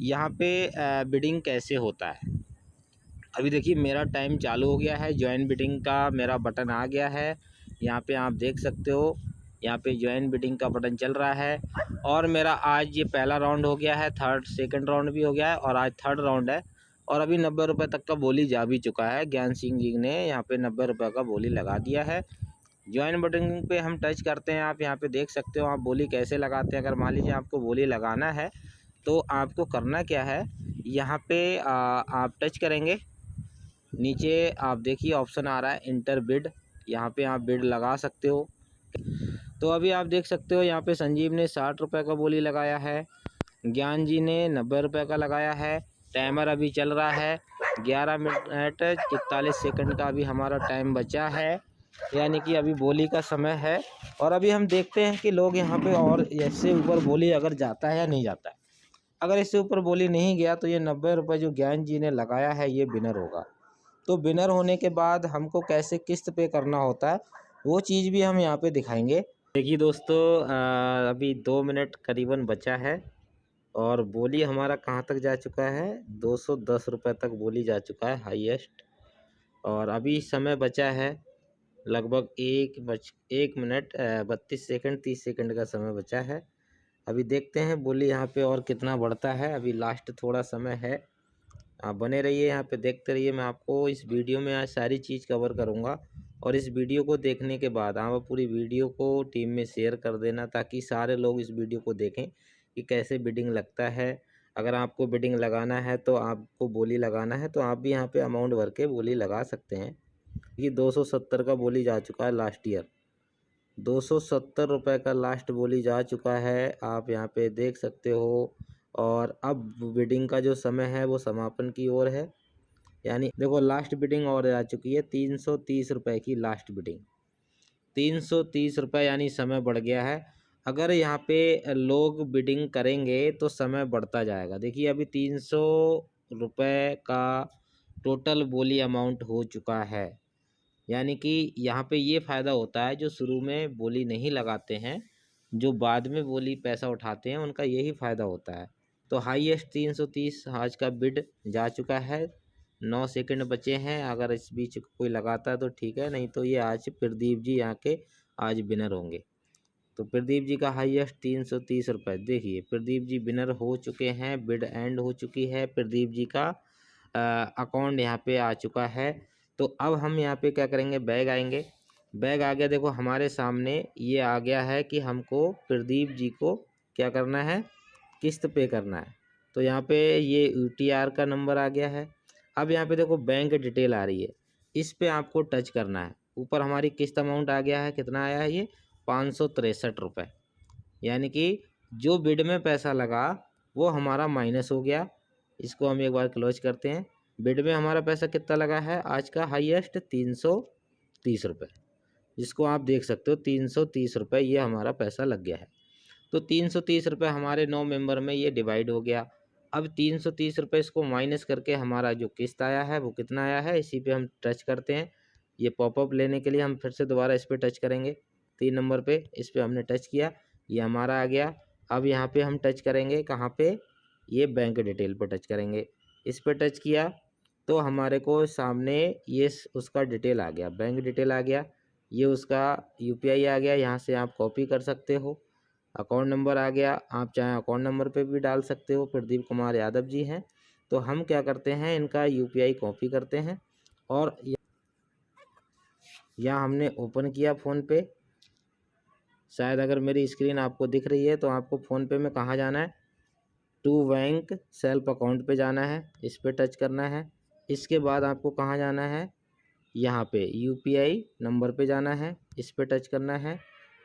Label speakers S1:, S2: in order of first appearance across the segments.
S1: यहाँ पे बिडिंग कैसे होता है। अभी देखिए मेरा टाइम चालू हो गया है, ज्वाइन बिडिंग का मेरा बटन आ गया है। यहाँ पे आप देख सकते हो, यहाँ पे ज्वाइन बिडिंग का बटन चल रहा है और मेरा आज ये पहला राउंड हो गया है, सेकंड राउंड भी हो गया है और आज थर्ड राउंड है। और अभी 90 रुपये तक का बोली जा भी चुका है। ज्ञान सिंह जी ने यहाँ पे 90 रुपये का बोली लगा दिया है। ज्वाइन बटन पे हम टच करते हैं, आप यहाँ पे देख सकते हो आप बोली कैसे लगाते हैं। अगर मान लीजिए आपको बोली लगाना है तो आपको करना क्या है, यहाँ पे आप टच करेंगे, नीचे आप देखिए ऑप्शन आ रहा है इंटर बिड, यहाँ पे आप बिड लगा सकते हो। तो अभी आप देख सकते हो यहाँ पे संजीव ने 60 रुपये का बोली लगाया है, ज्ञान जी ने 90 रुपये का लगाया है। टाइमर अभी चल रहा है, 11 मिनट 41 सेकंड का अभी हमारा टाइम बचा है, यानी कि अभी बोली का समय है। और अभी हम देखते हैं कि लोग यहाँ पे और इससे ऊपर बोली अगर जाता है या नहीं जाता है। अगर इससे ऊपर बोली नहीं गया तो ये 90 रुपये जो ज्ञान जी ने लगाया है ये विनर होगा। तो विनर होने के बाद हमको कैसे किस्त पे करना होता है वो चीज़ भी हम यहाँ पे दिखाएंगे। देखिए दोस्तों, अभी 2 मिनट करीबन बचा है और बोली हमारा कहाँ तक जा चुका है, 210 रुपये तक बोली जा चुका है हाईएस्ट। और अभी समय बचा है लगभग 1 मिनट 32 सेकंड 30 सेकंड का समय बचा है। अभी देखते हैं बोली यहाँ पे और कितना बढ़ता है। अभी लास्ट थोड़ा समय है, आप बने रहिए यहाँ पे, देखते रहिए। मैं आपको इस वीडियो में आज सारी चीज़ कवर करूँगा और इस वीडियो को देखने के बाद आप पूरी वीडियो को टीम में शेयर कर देना ताकि सारे लोग इस वीडियो को देखें कि कैसे बिडिंग लगता है। अगर आपको बिडिंग लगाना है तो आपको बोली लगाना है तो आप भी यहाँ पे अमाउंट भर के बोली लगा सकते हैं। ये 270 का बोली जा चुका है लास्ट ईयर, 270 रुपये का लास्ट बोली जा चुका है, आप यहाँ पे देख सकते हो। और अब बिडिंग का जो समय है वो समापन की ओर है, यानी देखो लास्ट बिडिंग और आ चुकी है 330 रुपये की लास्ट बिडिंग, 330 रुपये, यानी समय बढ़ गया है। अगर यहाँ पे लोग बिडिंग करेंगे तो समय बढ़ता जाएगा। देखिए अभी 300 रुपये का टोटल बोली अमाउंट हो चुका है, यानी कि यहाँ पे ये फ़ायदा होता है जो शुरू में बोली नहीं लगाते हैं, जो बाद में बोली पैसा उठाते हैं, उनका यही फ़ायदा होता है। तो हाईएस्ट 330 आज का बिड जा चुका है, 9 सेकंड बचे हैं। अगर इस बीच कोई लगाता है तो ठीक है, नहीं तो ये आज प्रदीप जी यहाँ के आज विनर होंगे। तो प्रदीप जी का हाईएस्ट 330 रुपये, देखिए प्रदीप जी विनर हो चुके हैं, बिड एंड हो चुकी है, प्रदीप जी का अकाउंट यहाँ पे आ चुका है। तो अब हम यहाँ पे क्या करेंगे, बैग आएंगे, बैग आ गया, देखो हमारे सामने ये आ गया है कि हमको प्रदीप जी को क्या करना है, किस्त पे करना है। तो यहाँ पे ये यूटीआर का नंबर आ गया है। अब यहाँ पे देखो बैंक डिटेल आ रही है, इस पे आपको टच करना है। ऊपर हमारी किस्त अमाउंट आ गया है, कितना आया है ये 563 रुपये, यानी कि जो बिड में पैसा लगा वो हमारा माइनस हो गया। इसको हम एक बार क्लोज करते हैं। बिड में हमारा पैसा कितना लगा है आज का हाईएस्ट 330 रुपये, जिसको आप देख सकते हो 330 रुपये ये हमारा पैसा लग गया है। तो 330 रुपये हमारे 9 मेंबर में ये डिवाइड हो गया। अब 330 रुपये इसको माइनस करके हमारा जो किस्त आया है वो कितना आया है, इसी पे हम टच करते हैं। ये पॉपअप लेने के लिए हम फिर से दोबारा इस पर टच करेंगे, 3 नंबर पे इस पर हमने टच किया, ये हमारा आ गया। अब यहाँ पे हम टच करेंगे कहाँ पे, ये बैंक डिटेल पर टच करेंगे, इस पर टच किया तो हमारे को सामने ये उसका डिटेल आ गया, बैंक डिटेल आ गया, ये उसका यूपीआई आ गया, यहाँ से आप कॉपी कर सकते हो। अकाउंट नंबर आ गया, आप चाहें अकाउंट नंबर पे भी डाल सकते हो, प्रदीप कुमार यादव जी हैं। तो हम क्या करते हैं, इनका यूपीआई कॉपी करते हैं और यहाँ हमने ओपन किया फ़ोन पे। शायद अगर मेरी स्क्रीन आपको दिख रही है तो आपको फ़ोन पे में कहाँ जाना है, टू बैंक सेल्फ अकाउंट पे जाना है, इस पर टच करना है। इसके बाद आपको कहाँ जाना है, यहाँ पे यूपीआई नंबर पे जाना है, इस पर टच करना है।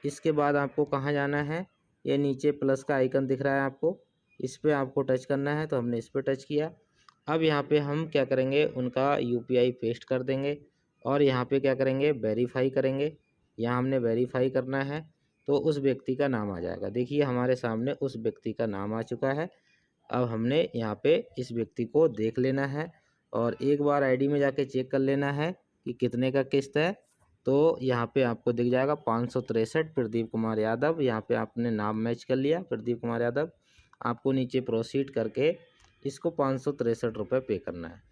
S1: इसके बाद आपको कहाँ जाना है, ये नीचे प्लस का आइकन दिख रहा है आपको, इस पर आपको टच करना है, तो हमने इस पर टच किया। अब यहाँ पे हम क्या करेंगे, उनका यूपीआई पेस्ट कर देंगे और यहाँ पे क्या करेंगे, वेरीफाई करेंगे। यहाँ हमने वेरीफाई करना है तो उस व्यक्ति का नाम आ जाएगा। देखिए हमारे सामने उस व्यक्ति का नाम आ चुका है। अब हमने यहाँ पे इस व्यक्ति को देख लेना है और एक बार आईडी में जाके चेक कर लेना है कि कितने का किस्त है। तो यहाँ पे आपको दिख जाएगा 563 प्रदीप कुमार यादव, यहाँ पे आपने नाम मैच कर लिया प्रदीप कुमार यादव। आपको नीचे प्रोसीड करके इसको 563 रुपये पे करना है।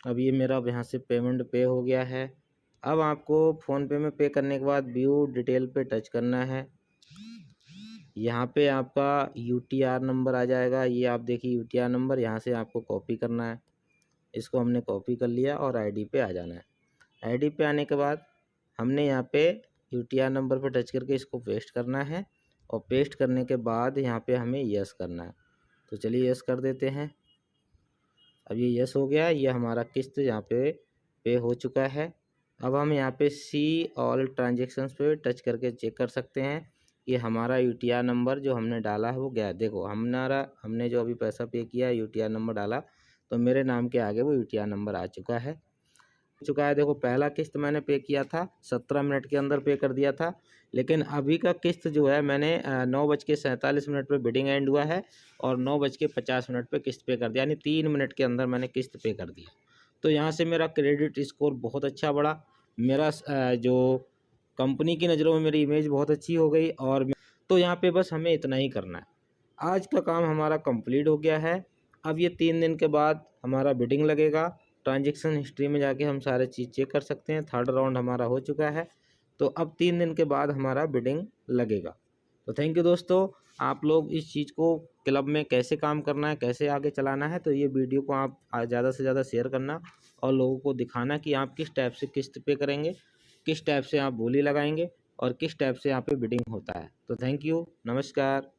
S1: अब ये मेरा अब यहाँ से पेमेंट पे हो गया है। अब आपको फ़ोनपे में पे करने के बाद व्यू डिटेल पे टच करना है। यहाँ पे आपका यूटीआर नंबर आ जाएगा, ये आप देखिए यूटीआर नंबर, यहाँ से आपको कॉपी करना है। इसको हमने कॉपी कर लिया और आईडी पे आ जाना है। आईडी पे आने के बाद हमने यहाँ पे यूटीआर नंबर पे टच करके इसको पेस्ट करना है और पेस्ट करने के बाद यहाँ पे हमें यस करना है। तो चलिए यस कर देते हैं। अब ये यस हो गया, ये हमारा किस्त यहाँ पे हो चुका है। अब हम यहाँ पे सी ऑल ट्रांजेक्शन्स पे टच करके चेक कर सकते हैं कि हमारा यूटीआर नंबर जो हमने डाला है वो गया। देखो हमने जो अभी पैसा पे किया है यूटीआर नंबर डाला तो मेरे नाम के आगे वो यूटीआर नंबर आ चुका है। देखो पहला किस्त मैंने पे किया था 17 मिनट के अंदर पे कर दिया था, लेकिन अभी का किस्त जो है मैंने 9:47 पे बिडिंग एंड हुआ है और 9:50 पे किस्त पे कर दिया, यानी 3 मिनट के अंदर मैंने किस्त पे कर दिया। तो यहाँ से मेरा क्रेडिट स्कोर बहुत अच्छा बढ़ा। मेरा जो कंपनी की नज़रों में मेरी इमेज बहुत अच्छी हो गई। और तो यहाँ पे बस हमें इतना ही करना है। आज का काम हमारा कंप्लीट हो गया है। अब ये 3 दिन के बाद हमारा बिडिंग लगेगा। ट्रांजैक्शन हिस्ट्री में जाके हम सारे चीज़ चेक कर सकते हैं। 3rd राउंड हमारा हो चुका है, तो अब 3 दिन के बाद हमारा बिडिंग लगेगा। तो थैंक यू दोस्तों। आप लोग इस चीज़ को क्लब में कैसे काम करना है, कैसे आगे चलाना है, तो ये वीडियो को आप ज़्यादा से ज़्यादा शेयर करना और लोगों को दिखाना कि आप किस टाइप से किस्त पे करेंगे, किस टाइप से आप बोली लगाएंगे और किस टाइप से यहाँ पे बिडिंग होता है। तो थैंक यू, नमस्कार।